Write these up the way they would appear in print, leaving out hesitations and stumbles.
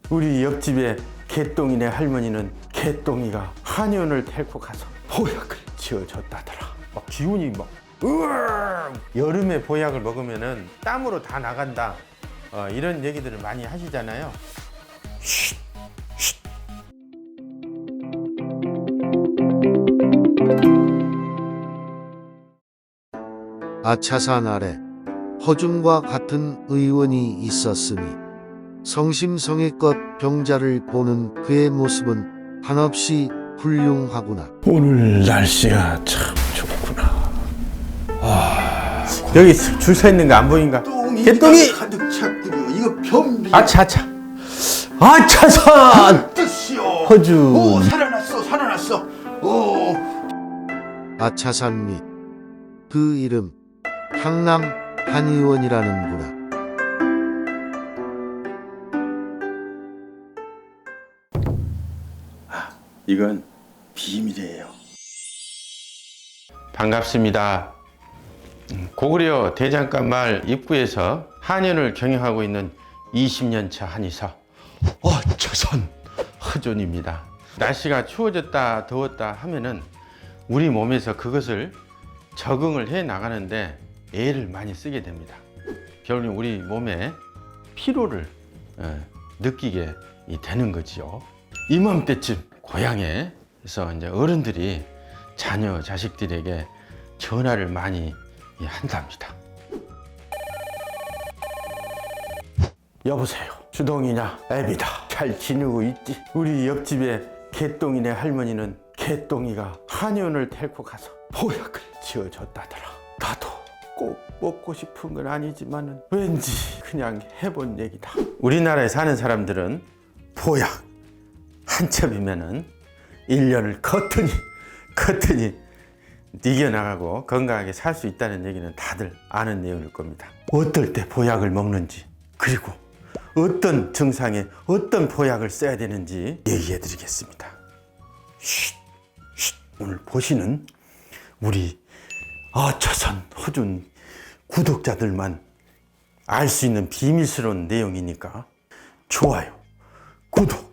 우리 옆집에 개똥이네 할머니는 개똥이가 한의원을 데리고 가서 보약을 지어줬다더라. 막 기운이 막 으악! 여름에 보약을 먹으면은 땀으로 다 나간다. 이런 얘기들을 많이 하시잖아요. 쉿, 쉿. 아차산 아래 허준과 같은 의원이 있었으니 성심성의껏 병자를 보는 그의 모습은 한없이 훌륭하구나. 오늘 날씨가 참 좋구나. 여기 줄 서 있는 거 안 보인가? 개똥이 가득 찼구려. 이거 변비. 아차차 아차산 뜻이요. 허준. 오, 살아났어. 오. 아차산 및 그 이름 향남 한의원이라는구나. 이건 비밀이에요. 반갑습니다. 고구려 대장간 마을 입구에서 한의원을 경영하고 있는 20년차 한의사 아차산 허준입니다. 날씨가 추워졌다 더웠다 하면은 우리 몸에서 그것을 적응을 해 나가는데 애를 많이 쓰게 됩니다. 결국 우리 몸에 피로를 느끼게 되는 거지요. 이맘때쯤 고향에서 이제 어른들이 자녀 자식들에게 전화를 많이 한답니다. 여보세요. 주동이냐? 애비다. 잘 지내고 있지? 우리 옆집에 개똥이네 할머니는 개똥이가 한의원을 데리고 가서 보약을 지어줬다더라. 나도 꼭 먹고 싶은 건 아니지만은 왠지 그냥 해본 얘기다. 우리나라에 사는 사람들은 보약 한 첩이면은 1년을 커튼히 이겨나가고 건강하게 살 수 있다는 얘기는 다들 아는 내용일 겁니다. 어떨 때 보약을 먹는지, 그리고 어떤 증상에 어떤 보약을 써야 되는지 얘기해 드리겠습니다. 오늘 보시는 우리 아차산 허준 구독자들만 알 수 있는 비밀스러운 내용이니까 좋아요, 구독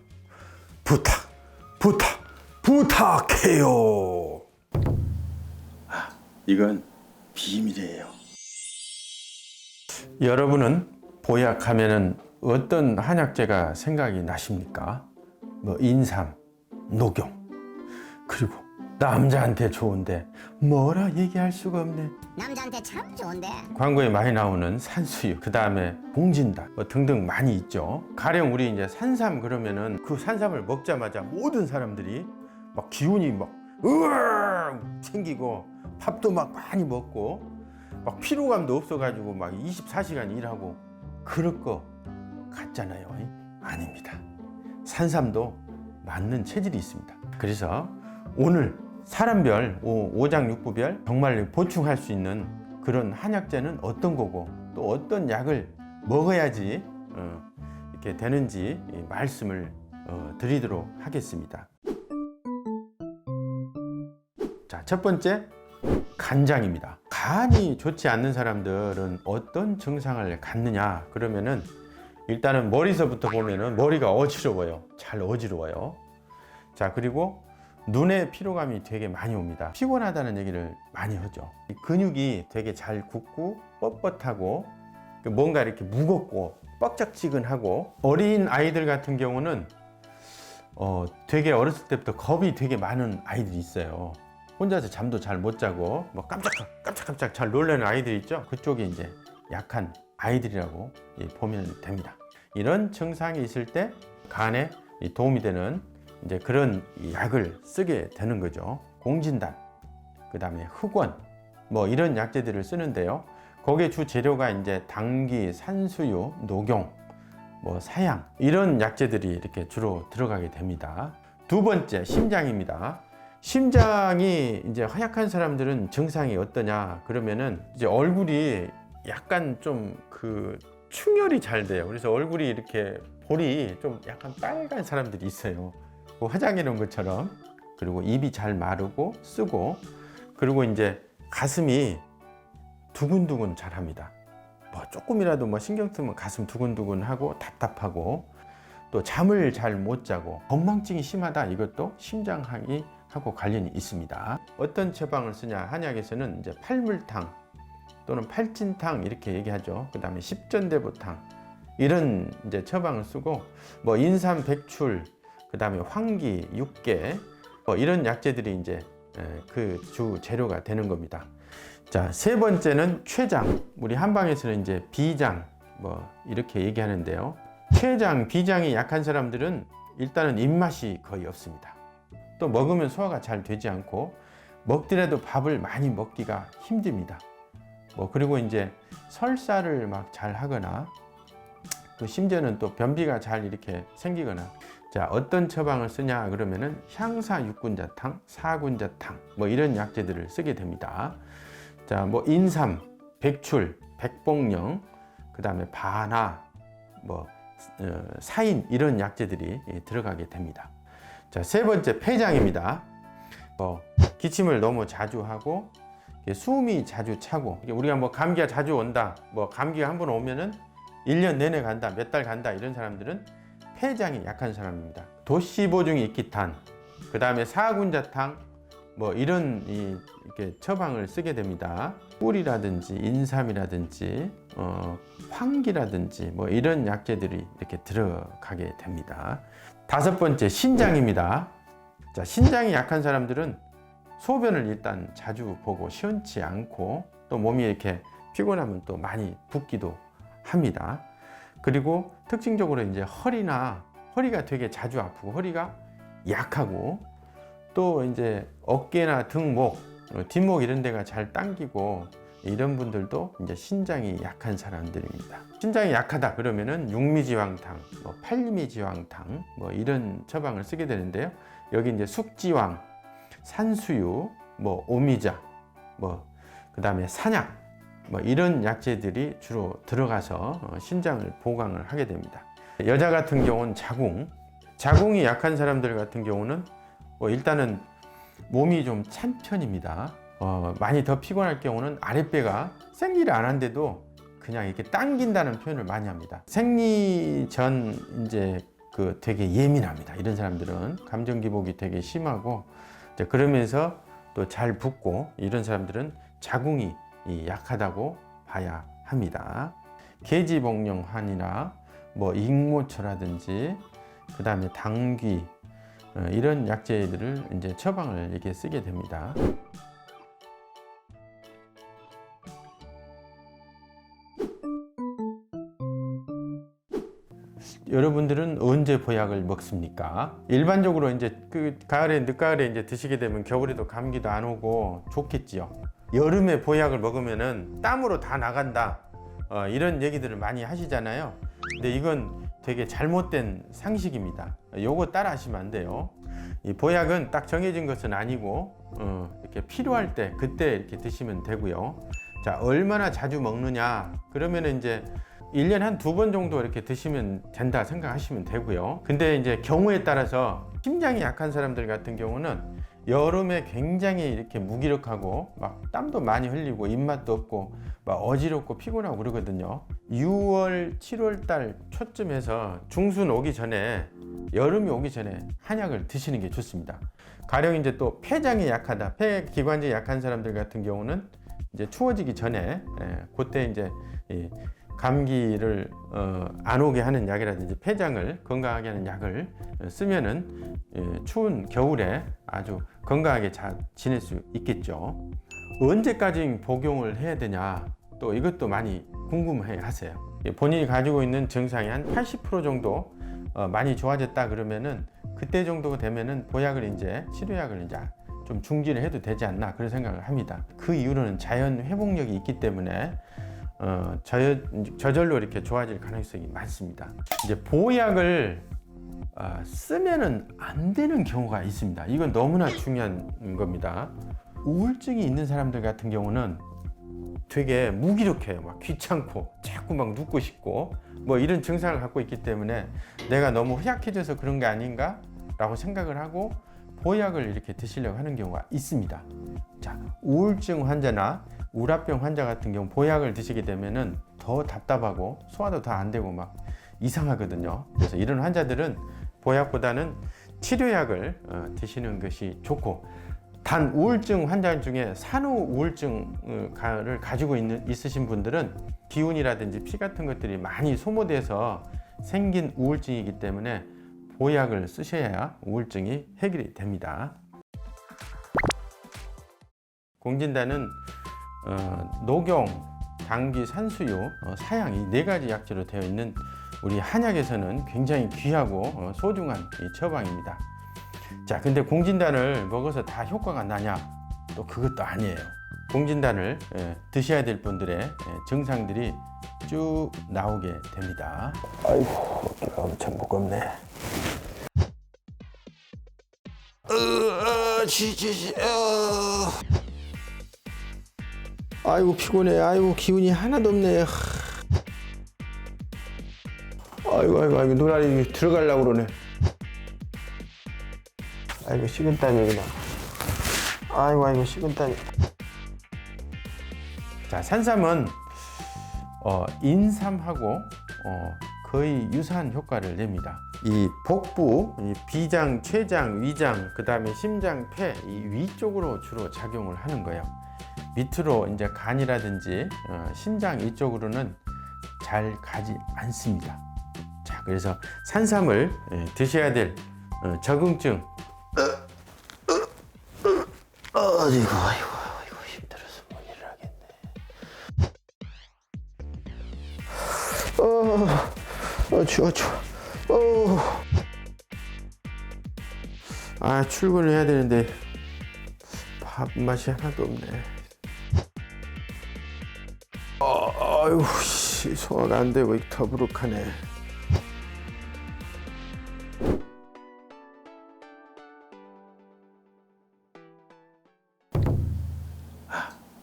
부탁해요. 이건 비밀이에요. 여러분은 보약하면은 어떤 한약재가 생각이 나십니까? 뭐 인삼, 녹용, 그리고 남자한테 좋은데 뭐라 얘기할 수가 없네. 남자한테 참 좋은데. 광고에 많이 나오는 산수유, 그 다음에 봉진단 뭐 등등 많이 있죠. 가령 우리 이제 산삼 그러면은 그 산삼을 먹자마자 모든 사람들이 막 기운이 막 으악 생기고 밥도 막 많이 먹고 막 피로감도 없어가지고 막 24시간 일하고 그럴 것 같잖아요. 아닙니다. 산삼도 맞는 체질이 있습니다. 그래서 오늘 사람별 오장육부별 정말 보충할 수 있는 그런 한약재는 어떤 거고 또 어떤 약을 먹어야지 이렇게 되는지 말씀을 드리도록 하겠습니다. 자, 첫 번째 간장입니다. 간이 좋지 않는 사람들은 어떤 증상을 갖느냐 그러면은 일단은 머리서부터 보면은 머리가 어지러워요. 잘 어지러워요. 자, 그리고 눈에 피로감이 되게 많이 옵니다. 피곤하다는 얘기를 많이 하죠. 근육이 되게 잘 굳고 뻣뻣하고 뭔가 이렇게 무겁고 뻑적지근하고, 어린 아이들 같은 경우는 되게 어렸을 때부터 겁이 되게 많은 아이들이 있어요. 혼자서 잠도 잘 못 자고 뭐 깜짝깜짝 잘 놀라는 아이들 있죠. 그쪽이 이제 약한 아이들이라고 보면 됩니다. 이런 증상이 있을 때 간에 도움이 되는 이제 그런 약을 쓰게 되는 거죠. 공진단, 그 다음에 흑원, 뭐 이런 약재들을 쓰는데요. 거기에 주 재료가 이제 당귀, 산수유, 녹용, 뭐 사양 이런 약재들이 이렇게 주로 들어가게 됩니다. 두 번째, 심장입니다. 심장이 이제 허약한 사람들은 증상이 어떠냐 그러면은 이제 얼굴이 약간 좀 충혈이 잘 돼요. 그래서 얼굴이 이렇게 볼이 좀 약간 빨간 사람들이 있어요. 화장해 놓은 것처럼. 그리고 입이 잘 마르고 쓰고, 그리고 이제 가슴이 두근두근 잘 합니다. 뭐 조금이라도 뭐 신경 쓰면 가슴 두근두근하고 답답하고, 또 잠을 잘 못 자고 건망증이 심하다. 이것도 심장하고 관련이 있습니다. 어떤 처방을 쓰냐? 한약에서는 이제 팔물탕 또는 팔진탕 이렇게 얘기하죠. 그 다음에 십전대보탕 이런 이제 처방을 쓰고 뭐 인삼, 백출, 그 다음에 황기, 육개 이런 약재들이 이제 그 주 재료가 되는 겁니다. 자, 세 번째는 췌장. 우리 한방에서는 이제 비장 뭐 이렇게 얘기하는데요. 췌장, 비장이 약한 사람들은 일단은 입맛이 거의 없습니다. 또 먹으면 소화가 잘 되지 않고 먹더라도 밥을 많이 먹기가 힘듭니다. 뭐 그리고 이제 설사를 막 잘 하거나 또 심지어는 또 변비가 잘 이렇게 생기거나. 자, 어떤 처방을 쓰냐 그러면은 향사 육군자탕, 사군자탕 뭐 이런 약재들을 쓰게 됩니다. 자, 뭐 인삼, 백출, 백봉령, 그 다음에 바나, 뭐 사인 이런 약재들이 들어가게 됩니다. 자, 세 번째 폐장입니다. 기침을 너무 자주 하고 숨이 자주 차고, 우리가 뭐 감기가 자주 온다, 뭐 감기가 한 번 오면은 1년 내내 간다, 몇 달 간다 이런 사람들은 폐장이 약한 사람입니다. 도시보증 익기탄, 그 다음에 사군자탕 뭐 이런 이렇게 처방을 쓰게 됩니다. 꿀이라든지 인삼이라든지 황기라든지 뭐 이런 약재들이 이렇게 들어가게 됩니다. 다섯 번째 신장입니다. 자, 신장이 약한 사람들은 소변을 일단 자주 보고 시원치 않고 또 몸이 이렇게 피곤하면 또 많이 붓기도 합니다. 그리고 특징적으로 이제 허리가 되게 자주 아프고 허리가 약하고 또 이제 어깨나 등, 목, 뒷목 이런 데가 잘 당기고 이런 분들도 이제 신장이 약한 사람들입니다. 신장이 약하다 그러면은 육미지왕탕, 뭐 팔미지왕탕 뭐 이런 처방을 쓰게 되는데요. 여기 이제 숙지왕, 산수유, 뭐 오미자, 뭐 그다음에 산약 뭐 이런 약재들이 주로 들어가서 신장을 보강을 하게 됩니다. 여자 같은 경우는 자궁이 약한 사람들 같은 경우는 일단은 몸이 좀 찬 편입니다. 많이 더 피곤할 경우는 아랫배가 생리를 안 한데도 그냥 이렇게 당긴다는 표현을 많이 합니다. 생리 전 이제 되게 예민합니다. 이런 사람들은 감정 기복이 되게 심하고 그러면서 또 잘 붓고 이런 사람들은 자궁이 약하다고 봐야 합니다. 계지복령환이나 뭐 익모초라든지 그 다음에 당귀 이런 약재들을 이제 처방을 이렇게 쓰게 됩니다. 여러분들은 언제 보약을 먹습니까? 일반적으로 이제 가을에 늦가을에 이제 드시게 되면 겨울에도 감기도 안 오고 좋겠지요. 여름에 보약을 먹으면은 땀으로 다 나간다 이런 얘기들을 많이 하시잖아요. 근데 이건 되게 잘못된 상식입니다. 요거 따라 하시면 안 돼요. 이 보약은 딱 정해진 것은 아니고 이렇게 필요할 때 그때 이렇게 드시면 되고요. 자, 얼마나 자주 먹느냐 그러면은 이제 1년에 한 2번 정도 이렇게 드시면 된다 생각하시면 되고요. 근데 이제 경우에 따라서 심장이 약한 사람들 같은 경우는 여름에 굉장히 이렇게 무기력하고 막 땀도 많이 흘리고 입맛도 없고 막 어지럽고 피곤하고 그러거든요. 6월, 7월 달 초쯤에서 중순 오기 전에, 여름이 오기 전에 한약을 드시는 게 좋습니다. 가령 이제 또 폐장이 약하다, 폐기관지가 약한 사람들 같은 경우는 이제 추워지기 전에 그때 이제 감기를 안 오게 하는 약이라든지 폐장을 건강하게 하는 약을 쓰면은 추운 겨울에 아주 건강하게 잘 지낼 수 있겠죠. 언제까지 복용을 해야 되냐, 또 이것도 많이 궁금해 하세요. 본인이 가지고 있는 증상이 한 80% 정도 많이 좋아졌다 그러면은 그때 정도 되면은 보약을 이제 치료약을 이제 좀 중지를 해도 되지 않나 그런 생각을 합니다. 그 이후로는 자연 회복력이 있기 때문에 저절로 이렇게 좋아질 가능성이 많습니다. 이제 보약을 쓰면은 안 되는 경우가 있습니다. 이건 너무나 중요한 겁니다. 우울증이 있는 사람들 같은 경우는 되게 무기력해요. 막 귀찮고 자꾸 막 눕고 싶고 뭐 이런 증상을 갖고 있기 때문에 내가 너무 허약해져서 그런 게 아닌가 라고 생각을 하고 보약을 이렇게 드시려고 하는 경우가 있습니다. 자, 우울증 환자나 우라병 환자 같은 경우 보약을 드시게 되면은 더 답답하고 소화도 더 안 되고 막 이상하거든요. 그래서 이런 환자들은 보약보다는 치료약을 드시는 것이 좋고, 단 우울증 환자 중에 산후 우울증을 가지고 있으신 분들은 기운이라든지 피 같은 것들이 많이 소모돼서 생긴 우울증이기 때문에 보약을 쓰셔야 우울증이 해결이 됩니다. 공진단은 녹용, 당귀, 산수유, 사양 이 4가지 약재로 되어 있는 우리 한약에서는 굉장히 귀하고 소중한 이 처방입니다. 자, 근데 공진단을 먹어서 다 효과가 나냐? 또 그것도 아니에요. 공진단을 드셔야 될 분들의 증상들이 쭉 나오게 됩니다. 아이고, 어깨가 엄청 무겁네. 아이고 피곤해. 아이고 기운이 하나도 없네. 아이고 노란이 들어가려고 그러네. 아이고 식은땀이 그냥. 아이고 식은땀이. 자, 산삼은 인삼하고 거의 유사한 효과를 냅니다. 이 복부, 이 비장, 췌장, 위장, 그 다음에 심장, 폐 이 위쪽으로 주로 작용을 하는 거예요. 밑으로 이제 간이라든지 심장 이쪽으로는 잘 가지 않습니다. 자, 그래서 산삼을 드셔야 될 적응증. 아이고 힘들어서 못 일어나겠네. 추워. 아, 출근을 해야 되는데 밥맛이 하나도 없네. 아이고 소화가 안 되고 더부룩하네.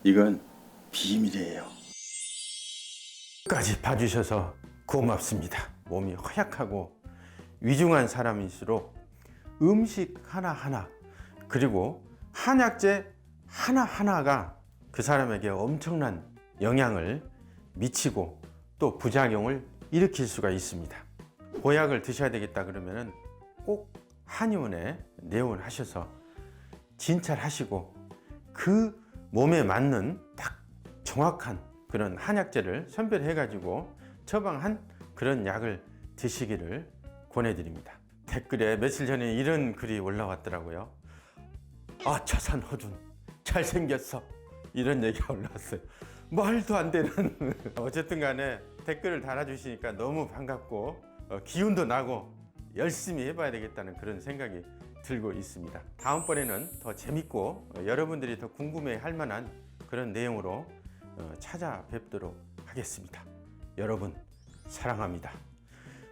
이건 비밀이에요. 끝까지 봐주셔서 고맙습니다. 몸이 허약하고 위중한 사람일수록 음식 하나하나 그리고 한약재 하나하나가 그 사람에게 엄청난 영향을 미치고 또 부작용을 일으킬 수가 있습니다. 보약을 드셔야 되겠다 그러면은 꼭 한의원에 내원하셔서 진찰하시고 그 몸에 맞는 딱 정확한 그런 한약재를 선별해 가지고 처방한 그런 약을 드시기를 권해드립니다. 댓글에 며칠 전에 이런 글이 올라왔더라고요. 아차산 허준 잘생겼어, 이런 얘기가 올라왔어요. 말도 안 되는. 어쨌든 간에 댓글을 달아주시니까 너무 반갑고 기운도 나고 열심히 해봐야 되겠다는 그런 생각이 들고 있습니다. 다음번에는 더 재밌고 여러분들이 더 궁금해 할 만한 그런 내용으로 찾아뵙도록 하겠습니다. 여러분 사랑합니다.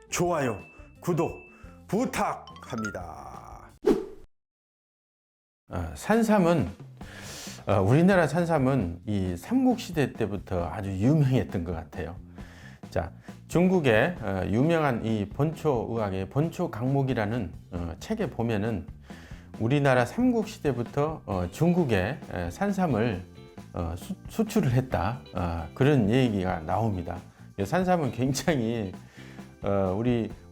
좋아요, 구독 부탁합니다. 산삼은 우리나라 산삼은 이 삼국시대 때부터 아주 유명했던 것 같아요. 자, 중국의 유명한 이 본초의학의 본초강목이라는 책에 보면은 우리나라 삼국시대부터 중국에 산삼을 수출을 했다, 그런 얘기가 나옵니다. 산삼은 굉장히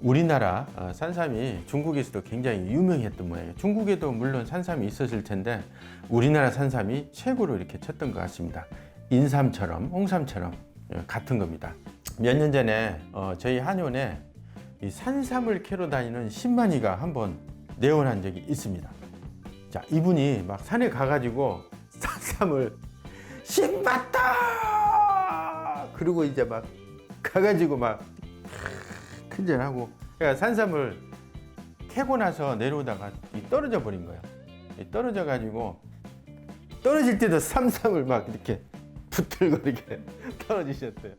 우리나라 산삼이 중국에서도 굉장히 유명했던 모양이에요. 중국에도 물론 산삼이 있었을 텐데 우리나라 산삼이 최고로 이렇게 쳤던 것 같습니다. 인삼처럼 홍삼처럼 같은 겁니다. 몇 년 전에 저희 한의원에 이 산삼을 캐러 다니는 신만이가 한번 내원한 적이 있습니다. 자, 이분이 막 산에 가가지고 산삼을 신봤다 그리고 이제 막 가가지고 막 큰절하고, 그러니까 산삼을 캐고 나서 내려오다가 떨어져 버린 거예요. 떨어져 가지고 떨어질 때도 삼삼을 막 이렇게 붙들고 이렇게 떨어지셨대요.